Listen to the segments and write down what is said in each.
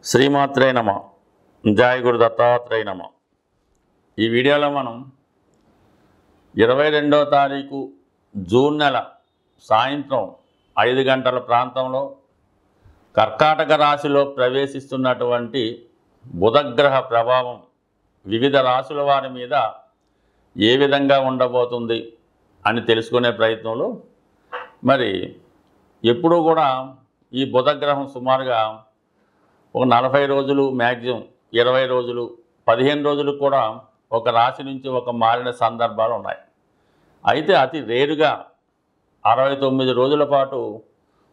శ్రీమాత్రే నమ. జయ గురు దత్తాత్రేయ నమ. ఈ వీడియోలో మనం 22వ తారీఖు జూన్ నెల సాయంత్రం 5 గంటల ప్రాంతంలో కర్కాటక రాశిలో ప్రవేశిస్తున్నటువంటి బుధగ్రహ ప్రభావం వివిధ రాశుల వారి మీద ఏ విధంగా ఉండబోతుంది అని తెలుసుకునే ప్రయత్నంలో మరి ఎప్పుడూ కూడా ఈ బుధగ్రహం సుమారుగా ఒక 40 రోజులు, మ్యాక్సిమం 20 రోజులు, 15 రోజులు కూడా ఒక రాశి నుంచి ఒక మారిన సందర్భాలు ఉన్నాయి. అయితే అతి రేరుగా 69 రోజుల పాటు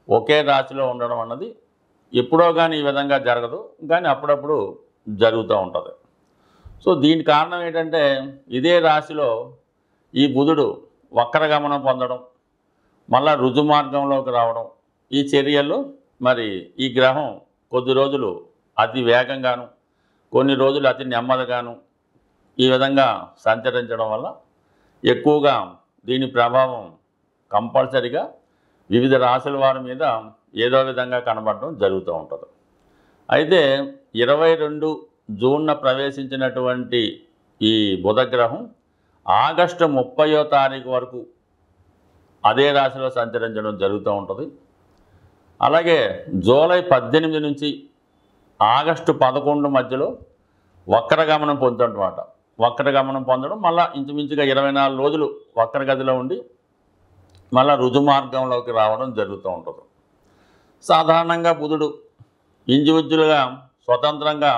ఒకే రాశిలో ఉండడం అన్నది ఎప్పుడో కానీ ఈ విధంగా జరగదు, కానీ అప్పుడప్పుడు జరుగుతూ ఉంటుంది. సో దీని కారణం ఏంటంటే ఇదే రాశిలో ఈ బుధుడు వక్రగమనం పొందడం, మళ్ళా రుజు మార్గంలోకి రావడం, ఈ చర్యల్లో మరి ఈ గ్రహం కొద్ది రోజులు అతి వేగంగాను, కొన్ని రోజులు అతి నెమ్మదిగాను ఈ విధంగా సంచరించడం వల్ల ఎక్కువగా దీని ప్రభావం కంపల్సరిగా వివిధ రాశుల వారి మీద ఏదో విధంగా కనబడడం జరుగుతూ ఉంటుంది. అయితే 22 జూన్న ప్రవేశించినటువంటి ఈ బుధగ్రహం ఆగస్టు 30వ తారీఖు వరకు అదే రాశిలో సంచరించడం జరుగుతూ ఉంటుంది. అలాగే జూలై 18 నుంచి ఆగస్టు 11 మధ్యలో వక్రగమనం పొందుతుంటమాట. వక్రగమనం పొందడం మళ్ళీ ఇంచుమించుగా 24 రోజులు వక్రగతిలో ఉండి మళ్ళీ రుజు మార్గంలోకి రావడం జరుగుతూ ఉంటుంది. సాధారణంగా బుధుడు ఇండివిజువల్గా స్వతంత్రంగా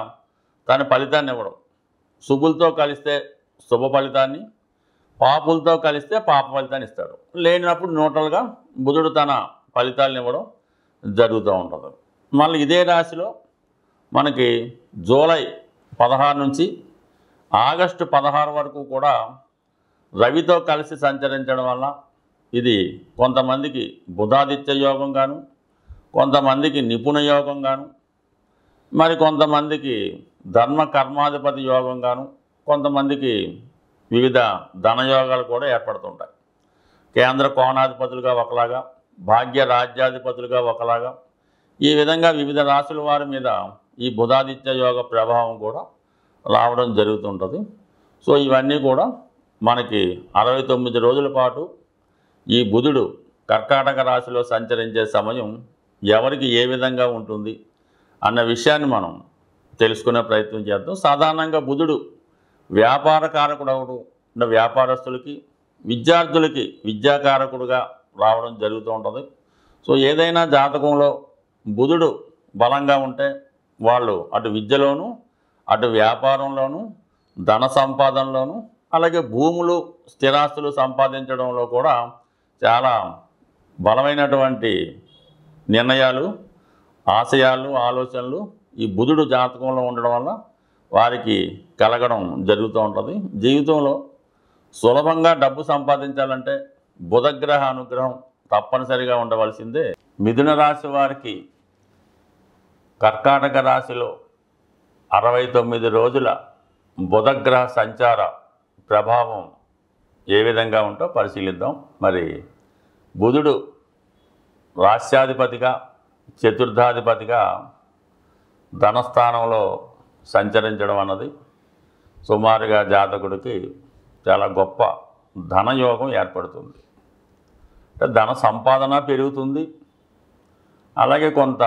తన ఫలితాన్ని ఇవ్వడం, శుభులతో కలిస్తే శుభ ఫలితాన్ని, పాపులతో కలిస్తే పాప ఫలితాన్ని ఇస్తాడు. లేనప్పుడు న్యూట్రల్గా బుధుడు తన ఫలితాలను ఇవ్వడం జరుగుతూ ఉంటుంది. మళ్ళీ ఇదే రాశిలో మనకి జూలై 16 నుంచి ఆగస్టు 16 వరకు కూడా రవితో కలిసి సంచరించడం వల్ల ఇది కొంతమందికి బుధాదిత్య యోగం గాను, కొంతమందికి నిపుణ యోగం గాను, మరి కొంతమందికి ధర్మ కర్మాధిపతి యోగం గాను, కొంతమందికి వివిధ ధనయోగాలు కూడా ఏర్పడుతుంటాయి. కేంద్ర కోణాధిపతులుగా ఒకలాగా, భాగ్య రాజ్యాధిపతులుగా ఒకలాగా ఈ విధంగా వివిధ రాశుల వారి మీద ఈ బుధాదిత్య యోగ ప్రభావం కూడా రావడం జరుగుతుంటుంది. సో ఇవన్నీ కూడా మనకి 69 రోజుల పాటు ఈ బుధుడు కర్కాటక రాశిలో సంచరించే సమయం ఎవరికి ఏ విధంగా ఉంటుంది అన్న విషయాన్ని మనం తెలుసుకునే ప్రయత్నం చేద్దాం. సాధారణంగా బుధుడు వ్యాపారకారకుడు, వ్యాపారస్తులకి, విద్యార్థులకి విద్యాకారకుడుగా రావడం జరుగుతూ ఉంటుంది. సో ఏదైనా జాతకంలో బుధుడు బలంగా ఉంటే వాళ్ళు అటు విద్యలోనూ, అటు వ్యాపారంలోనూ, ధన సంపాదనలోనూ, అలాగే భూములు, స్థిరాస్తులు సంపాదించడంలో కూడా చాలా బలమైనటువంటి నిర్ణయాలు, ఆశయాలు, ఆలోచనలు ఈ బుధుడు జాతకంలో ఉండడం వల్ల వారికి కలగడం జరుగుతూ ఉంటుంది. జీవితంలో సులభంగా డబ్బు సంపాదించాలంటే బుధగ్రహ అనుగ్రహం తప్పనిసరిగా ఉండవలసిందే. మిథున రాశి వారికి కర్కాటక రాశిలో 69 రోజుల బుధగ్రహ సంచార ప్రభావం ఏ విధంగా ఉంటో పరిశీలిద్దాం. మరి బుధుడు రాశ్యాధిపతిగా, చతుర్థాధిపతిగా ధనస్థానంలో సంచరించడం అన్నది సుమారుగా జాతకుడికి చాలా గొప్ప ధనయోగం ఏర్పడుతుంది. ధన సంపాదన పెరుగుతుంది, అలాగే కొంత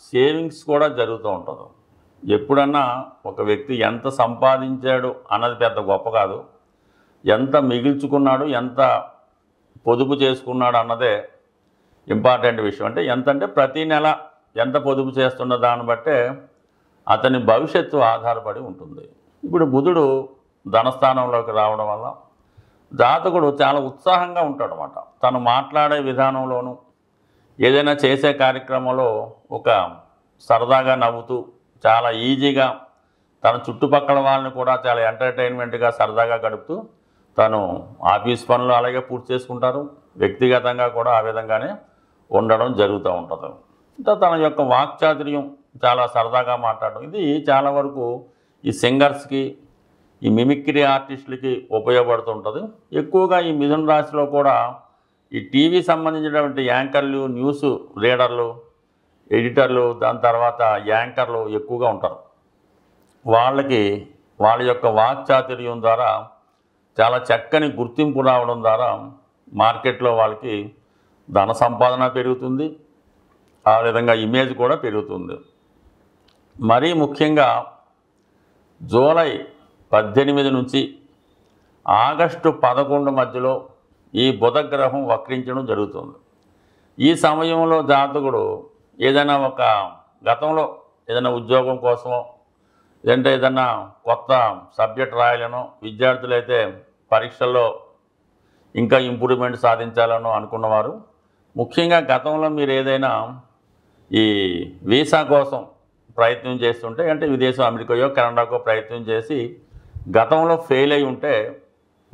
సేవింగ్స్ కూడా జరుగుతూ ఉంటుంది. ఎప్పుడన్నా ఒక వ్యక్తి ఎంత సంపాదించాడు అన్నది పెద్ద గొప్ప కాదు, ఎంత మిగిల్చుకున్నాడు, ఎంత పొదుపు చేసుకున్నాడు అన్నదే ఇంపార్టెంట్ విషయం. అంటే ఎంతంటే ప్రతి నెల ఎంత పొదుపు చేస్తున్న దాన్ని బట్టే అతని భవిష్యత్తు ఆధారపడి ఉంటుంది. ఇప్పుడు బుధుడు ధనస్థానంలోకి రావడం వల్ల జాతకుడు చాలా ఉత్సాహంగా ఉంటాడు అన్నమాట. తను మాట్లాడే విధానంలోనూ, ఏదైనా చేసే కార్యక్రమంలో ఒక సరదాగా నవ్వుతూ, చాలా ఈజీగా తన చుట్టుపక్కల వాళ్ళని కూడా చాలా ఎంటర్టైన్మెంట్గా సరదాగా గడుపుతూ తను ఆఫీస్ పనులు అలాగే పూర్తి చేసుకుంటారు. వ్యక్తిగతంగా కూడా ఆ విధంగానే ఉండడం జరుగుతూ ఉంటుంది. తన యొక్క వాక్చాతుర్యం చాలా సరదాగా మాట్లాడడం, ఇది చాలా వరకు ఈ సింగర్స్కి, ఈ మిమిక్రీ ఆర్టిస్టులకి ఉపయోగపడుతుంటుంది. ఎక్కువగా ఈ మిథున రాశిలో కూడా ఈ టీవీ సంబంధించినటువంటి యాంకర్లు, న్యూస్ రీడర్లు, ఎడిటర్లు, దాని తర్వాత యాంకర్లు ఎక్కువగా ఉంటారు. వాళ్ళకి వాళ్ళ యొక్క వాక్చాతుర్యం ద్వారా చాలా చక్కని గుర్తింపు రావడం ద్వారా మార్కెట్లో వాళ్ళకి ధన సంపాదన పెరుగుతుంది, ఆ విధంగా ఇమేజ్ కూడా పెరుగుతుంది. మరీ ముఖ్యంగా జూలై 18 నుంచి ఆగస్టు 11 మధ్యలో ఈ బుధగ్రహం వక్రించడం జరుగుతుంది. ఈ సమయంలో జాతకుడు ఏదైనా ఒక గతంలో ఏదైనా ఉద్యోగం కోసమో, లేదంటే ఏదైనా కొత్త సబ్జెక్ట్ రాయాలనో, విద్యార్థులైతే పరీక్షల్లో ఇంకా ఇంప్రూవ్మెంట్ సాధించాలనో అనుకున్నవారు, ముఖ్యంగా గతంలో మీరు ఏదైనా ఈ వీసా కోసం ప్రయత్నం చేస్తుంటే, అంటే విదేశం అమెరికాయో కెనడాకో ప్రయత్నం చేసి గతంలో ఫెయిల్ అయి ఉంటే,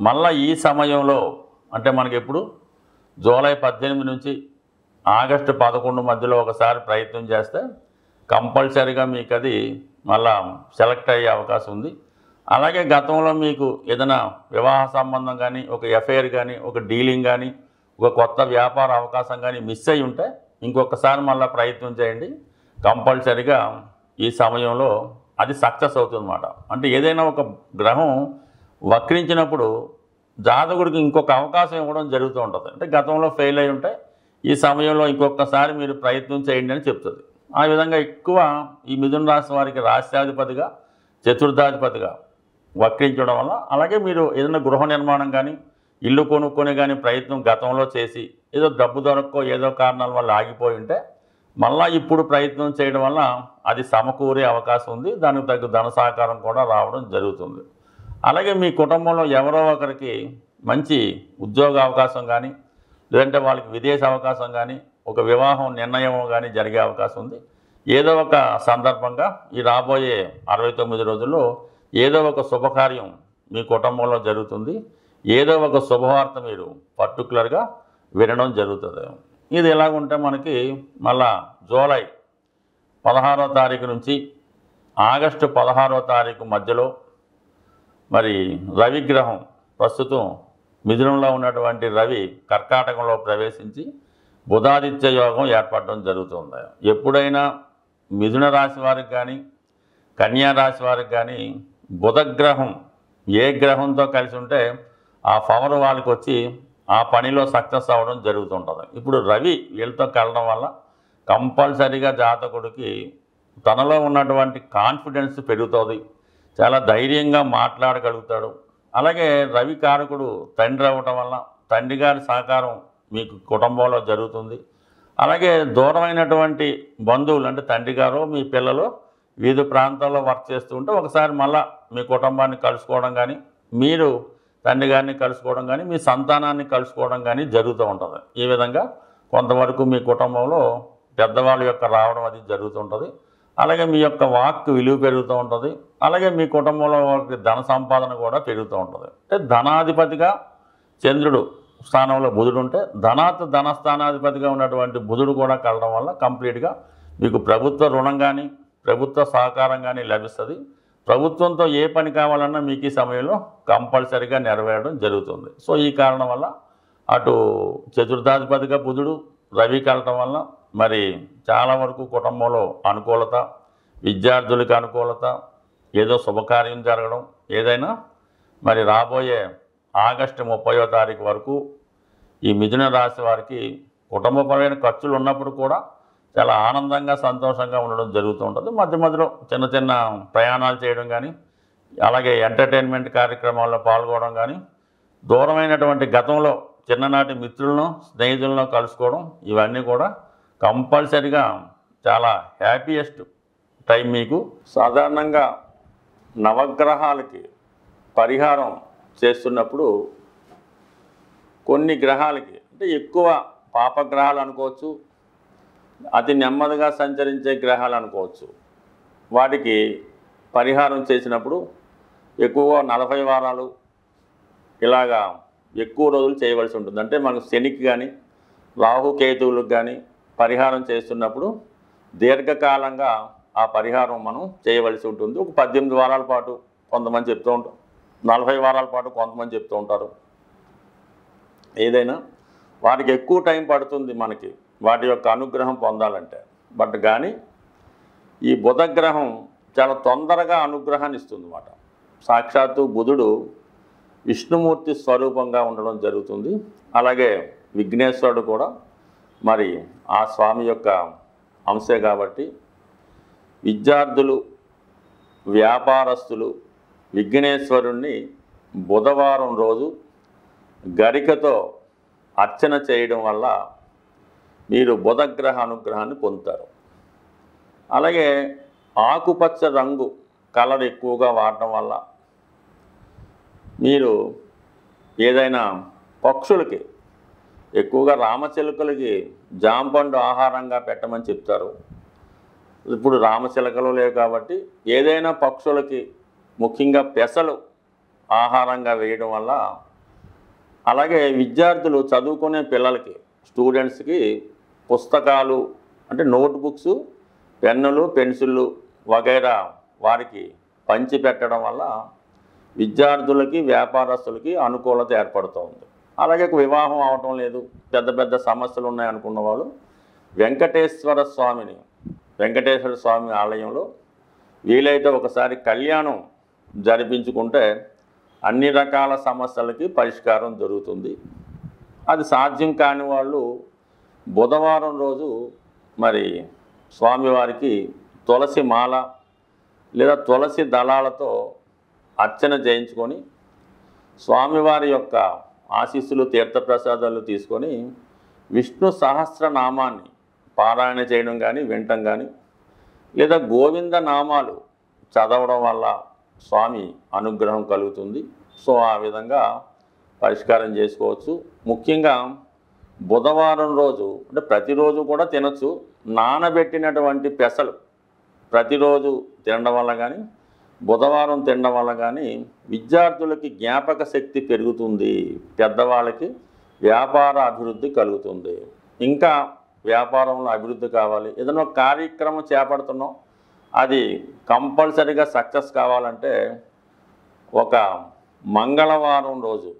మళ్ళీ ఈ సమయంలో అంటే మనకి ఎప్పుడు జూలై 18 నుంచి ఆగస్టు 11 మధ్యలో ఒకసారి ప్రయత్నం చేస్తే కంపల్సరీగా మీకు అది మళ్ళా సెలెక్ట్ అయ్యే అవకాశం ఉంది. అలాగే గతంలో మీకు ఏదైనా వివాహ సంబంధం కానీ, ఒక ఎఫ్ఐఆర్ కానీ, ఒక డీలింగ్ కానీ, ఒక కొత్త వ్యాపార అవకాశం కానీ మిస్ అయి ఉంటే ఇంకొకసారి మళ్ళీ ప్రయత్నం చేయండి. కంపల్సరీగా ఈ సమయంలో అది సక్సెస్ అవుతుందన్నమాట. అంటే ఏదైనా ఒక గ్రహం వక్రించినప్పుడు జాతకుడికి ఇంకొక అవకాశం ఇవ్వడం జరుగుతూ ఉంటుంది. అంటే గతంలో ఫెయిల్ అయి ఉంటే ఈ సమయంలో ఇంకొకసారి మీరు ప్రయత్నం చేయండి అని చెప్తుంది. ఆ విధంగా ఎక్కువ ఈ మిథున రాశి వారికి రాష్ట్రాధిపతిగా, చతుర్థాధిపతిగా వక్రించడం వల్ల, అలాగే మీరు ఏదైనా గృహ నిర్మాణం కానీ, ఇల్లు కొనుక్కొని కానీ ప్రయత్నం గతంలో చేసి ఏదో డబ్బు దొరక్కో ఏదో కారణాల వల్ల ఆగిపోయి ఉంటే మళ్ళీ ఇప్పుడు ప్రయత్నం చేయడం వల్ల అది సమకూరే అవకాశం ఉంది. దానికి తగ్గ ధన సహకారం కూడా రావడం జరుగుతుంది. అలాగే మీ కుటుంబంలో ఎవరో ఒకరికి మంచి ఉద్యోగ అవకాశం కానీ, లేదంటే వాళ్ళకి విదేశ అవకాశం కానీ, ఒక వివాహం నిర్ణయం కానీ జరిగే అవకాశం ఉంది. ఏదో ఒక సందర్భంగా ఈ రాబోయే 69 రోజుల్లో ఏదో ఒక శుభకార్యం మీ కుటుంబంలో జరుగుతుంది. ఏదో ఒక శుభవార్త మీరు పర్టికులర్గా వినడం జరుగుతుంది. ఇది ఎలాగుంటే మనకి మళ్ళా జూలై 16వ తారీఖు నుంచి ఆగస్టు 16వ తారీఖు మధ్యలో మరి రవిగ్రహం ప్రస్తుతం మిథునంలో ఉన్నటువంటి రవి కర్కాటకంలో ప్రవేశించి బుధాదిత్య యోగం ఏర్పడడం జరుగుతుంది. ఎప్పుడైనా మిథున రాశి వారికి కానీ, కన్యా రాశి వారికి కానీ బుధగ్రహం ఏ గ్రహంతో కలిసి ఉంటే ఆ పవర్ వాళ్ళకి వచ్చి ఆ పనిలో సక్సెస్ అవ్వడం జరుగుతుంటుంది. ఇప్పుడు రవి వీళ్ళతో కలడం వల్ల కంపల్సరీగా జాతకుడికి తనలో ఉన్నటువంటి కాన్ఫిడెన్స్ పెరుగుతుంది. చాలా ధైర్యంగా మాట్లాడగలుగుతాడు. అలాగే రవి కారకుడు తండ్రి అవ్వటం వల్ల తండ్రి గారి సహకారం మీకు కుటుంబంలో జరుగుతుంది. అలాగే దూరమైనటువంటి బంధువులు, అంటే తండ్రి గారు మీ పిల్లలు వివిధ ప్రాంతాల్లో వర్క్ చేస్తూ ఉంటే ఒకసారి మళ్ళీ మీ కుటుంబాన్ని కలుసుకోవడం కానీ, మీరు తండ్రి గారిని కలుసుకోవడం కానీ, మీ సంతానాన్ని కలుసుకోవడం కానీ జరుగుతూ ఉంటుంది. ఈ విధంగా కొంతవరకు మీ కుటుంబంలో పెద్దవాళ్ళ యొక్క రావడం అది జరుగుతుంటుంది. అలాగే మీ యొక్క వాక్ విలువ పెరుగుతూ ఉంటుంది. అలాగే మీ కుటుంబంలో ధన సంపాదన కూడా పెరుగుతూ ఉంటుంది. అంటే ధనాధిపతిగా చంద్రుడు స్థానంలో బుధుడు ఉంటే ధనస్థానాధిపతిగా ఉన్నటువంటి బుధుడు కూడా కలడం వల్ల కంప్లీట్గా మీకు ప్రభుత్వ రుణం కానీ, ప్రభుత్వ సహకారం కానీ లభిస్తుంది. ప్రభుత్వంతో ఏ పని కావాలన్నా మీకు ఈ సమయంలో కంపల్సరీగా నెరవేరడం జరుగుతుంది. సో ఈ కారణం వల్ల అటు చతుర్థాధిపతిగా బుధుడు రవి కలటం వల్ల మరి చాలా వరకు కుటుంబంలో అనుకూలత, విద్యార్థులకు అనుకూలత, ఏదో శుభకార్యం జరగడం, ఏదైనా మరి రాబోయే ఆగస్టు 30వ తారీఖు వరకు ఈ మిథున రాశి వారికి కుటుంబపరమైన ఖర్చులు ఉన్నప్పుడు కూడా చాలా ఆనందంగా, సంతోషంగా ఉండడం జరుగుతూ ఉంటుంది. మధ్య మధ్యలో చిన్న చిన్న ప్రయాణాలు చేయడం కానీ, అలాగే ఎంటర్టైన్మెంట్ కార్యక్రమాల్లో పాల్గొనడం కానీ, దూరమైనటువంటి గతంలో చిన్ననాటి మిత్రులను, స్నేహితులను కలుసుకోవడం, ఇవన్నీ కూడా కంపల్సరీగా చాలా హ్యాపీయెస్ట్ టైం మీకు. సాధారణంగా నవగ్రహాలకి పరిహారం చేస్తున్నప్పుడు కొన్ని గ్రహాలకి, అంటే ఎక్కువ పాపగ్రహాలు అనుకోవచ్చు, అతి నెమ్మదిగా సంచరించే గ్రహాలు అనుకోవచ్చు, వాటికి పరిహారం చేసినప్పుడు ఎక్కువగా 40 వారాలు ఇలాగా ఎక్కువ రోజులు చేయవలసి ఉంటుంది. అంటే మనకు శనికి కానీ, రాహుకేతువులకు కానీ పరిహారం చేస్తున్నప్పుడు దీర్ఘకాలంగా ఆ పరిహారం మనం చేయవలసి ఉంటుంది. ఒక 18 వారాల పాటు కొంతమంది చెప్తూ ఉంటారు, 40 వారాల పాటు కొంతమంది చెప్తూ ఉంటారు. ఏదైనా వారికి ఎక్కువ టైం పడుతుంది మనకి వాటి యొక్క అనుగ్రహం పొందాలంటే. బట్ కానీ ఈ బుధగ్రహం చాలా తొందరగా అనుగ్రహాన్ని ఇస్తుంది అన్నమాట. సాక్షాత్తు బుధుడు విష్ణుమూర్తి స్వరూపంగా ఉండడం జరుగుతుంది. అలాగే విఘ్నేశ్వరుడు కూడా మరి ఆ స్వామి యొక్క అంశే కాబట్టి విద్యార్థులు, వ్యాపారస్తులు విఘ్నేశ్వరుణ్ణి బుధవారం రోజు గరికతో అర్చన చేయడం వల్ల మీరు బుధగ్రహ అనుగ్రహాన్ని పొందుతారు. అలాగే ఆకుపచ్చ రంగు కలర్ ఎక్కువగా వాడటం వల్ల మీరు ఏదైనా పక్షులకి, ఎక్కువగా రామచిలుకలకి జాంపండు ఆహారంగా పెట్టమని చెప్తారు. ఇప్పుడు రామచిలుకలు లేవు కాబట్టి ఏదైనా పక్షులకి, ముఖ్యంగా పెసలు ఆహారంగా వేయడం వల్ల, అలాగే విద్యార్థులు చదువుకునే పిల్లలకి, స్టూడెంట్స్కి పుస్తకాలు అంటే నోట్బుక్స్, పెన్నులు, పెన్సిళ్ళు వగైరా వారికి పంచి పెట్టడం వల్ల విద్యార్థులకి, వ్యాపారస్తులకి అనుకూలత ఏర్పడుతుంది. అలాగే వివాహం అవటం లేదు, పెద్ద పెద్ద సమస్యలు ఉన్నాయనుకున్న వాళ్ళు వెంకటేశ్వర స్వామి ఆలయంలో వీలైతే ఒకసారి కళ్యాణం జరిపించుకుంటే అన్ని రకాల సమస్యలకి పరిష్కారం జరుగుతుంది. అది సాధ్యం కాని వాళ్ళు బుధవారం రోజు మరి స్వామివారికి తులసి మాల లేదా తులసి దళాలతో అర్చన చేయించుకొని స్వామివారి యొక్క ఆశీస్సులు, తీర్థప్రసాదాలు తీసుకొని విష్ణు సహస్రనామాన్ని పారాయణ చేయడం కానీ, వినటం కానీ, లేదా గోవింద నామాలు చదవడం వల్ల స్వామి అనుగ్రహం కలుగుతుంది. సో ఆ విధంగా పరిష్కారం చేసుకోవచ్చు. ముఖ్యంగా బుధవారం రోజు అంటే ప్రతిరోజు కూడా తినచ్చు. నానబెట్టినటువంటి పెసలు ప్రతిరోజు తినడం వల్ల కానీ, బుధవారం తినడం వల్ల కానీ విద్యార్థులకి జ్ఞాపక శక్తి పెరుగుతుంది, పెద్దవాళ్ళకి వ్యాపార అభివృద్ధి కలుగుతుంది. ఇంకా వ్యాపారంలో అభివృద్ధి కావాలి, ఏదైనా కార్యక్రమం చేపడుతున్నాం అది కంపల్సరీగా సక్సెస్ కావాలంటే ఒక మంగళవారం రోజు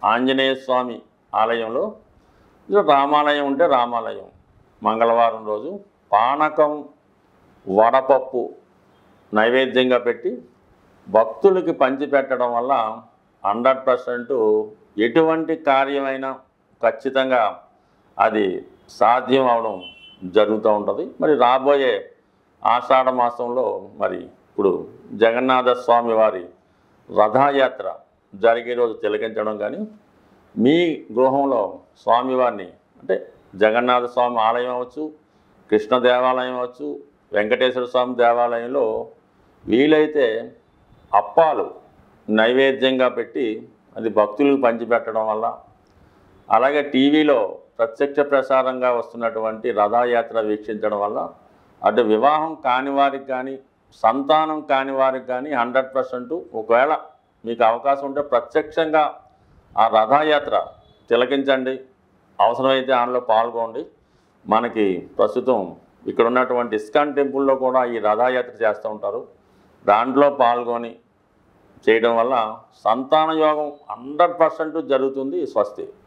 ఆంజనేయ స్వామి ఆలయంలో, రామాలయం ఉంటే రామాలయం, మంగళవారం రోజు పానకం, వడపప్పు నైవేద్యంగా పెట్టి భక్తులకి పంచిపెట్టడం వల్ల 100% ఎటువంటి కార్యమైనా ఖచ్చితంగా అది సాధ్యం అవడం జరుగుతూ ఉంటుంది. మరి రాబోయే ఆషాఢ మాసంలో మరి ఇప్పుడు జగన్నాథ స్వామి వారి రథయాత్ర జరిగే రోజు తిలకించడం కానీ, మీ గృహంలో స్వామివారిని అంటే జగన్నాథ స్వామి ఆలయం అవ్వచ్చు, కృష్ణ దేవాలయం అవ్వచ్చు, వెంకటేశ్వర స్వామి దేవాలయంలో వీలైతే అప్పాలు నైవేద్యంగా పెట్టి అది భక్తులకు పంచిపెట్టడం వల్ల, అలాగే టీవీలో ప్రత్యక్ష ప్రసారంగా వస్తున్నటువంటి రథయాత్ర వీక్షించడం వల్ల అటు వివాహం కాని వారికి కానీ, సంతానం కాని వారికి కానీ 100% ఒకవేళ మీకు అవకాశం ఉంటే ప్రత్యక్షంగా ఆ రథయాత్ర తిలకించండి. అవసరమైతే అందులో పాల్గొండి. మనకి ప్రస్తుతం ఇక్కడ ఉన్నటువంటి ఇస్కాన్ టెంపుల్లో కూడా ఈ రథయాత్ర చేస్తూ ఉంటారు. దాంట్లో పాల్గొని చేయడం వల్ల సంతాన యోగం 100% జరుగుతుంది. స్వస్తి.